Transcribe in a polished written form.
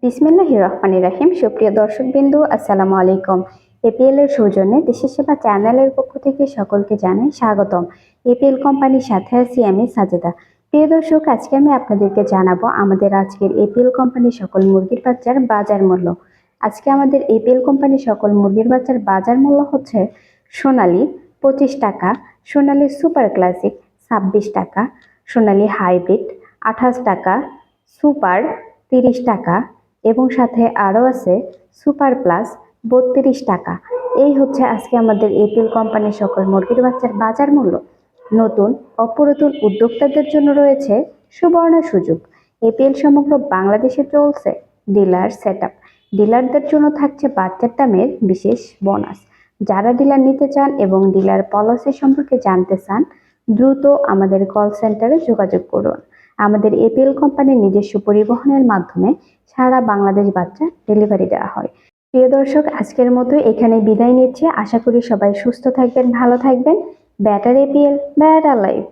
বিসমিল্লাহির রহমানির রহিম। সুপ্রিয় দর্শকবৃন্দ, আসসালামু আলাইকুম। এপিএল এর সৌজন্যে দেশের সেবা চ্যানেলের পক্ষ থেকে সকলকে জানাই স্বাগতম। এপিএল কোম্পানির সাথে আছি আমি সাজেদা। প্রিয় দর্শক, আজকে আমি আপনাদেরকে জানাবো আমাদের আজকের এপিএল কোম্পানির সকল মুরগির বাচ্চার বাজার মূল্য। আজকে আমাদের এপিএল কোম্পানির সকল মুরগির বাচ্চার বাজার মূল্য হচ্ছে: সোনালী 25 টাকা, সোনালী সুপার ক্লাসিক 26 টাকা, সোনালী হাইব্রিড 28 টাকা, সুপার 30 টাকা এবং সাথে আরও আছে সুপার প্লাস 32 টাকা। এই হচ্ছে আজকে আমাদের এপিএল কোম্পানির সকল মুরগির বাচ্চার বাজার মূল্য। নতুন ও পুরাতন উদ্যোক্তাদের জন্য রয়েছে সুবর্ণ সুযোগ। এপিএল সমগ্র বাংলাদেশে চলছে ডিলার সেটআপ। ডিলারদের জন্য থাকছে বাচ্চার দামের বিশেষ বোনাস। যারা ডিলার নিতে চান এবং ডিলার পলিসি সম্পর্কে জানতে চান, দ্রুত আমাদের কল সেন্টারে যোগাযোগ করুন। আমাদের এপিএল কোম্পানির নিজস্ব পরিবহনের মাধ্যমে সারা বাংলাদেশ বাচ্চা ডেলিভারি দেওয়া হয়। প্রিয় দর্শক, আজকের মতো এখানে বিদায় নিচ্ছি। আশা করি সবাই সুস্থ থাকবেন, ভালো থাকবেন। Better APL, better life.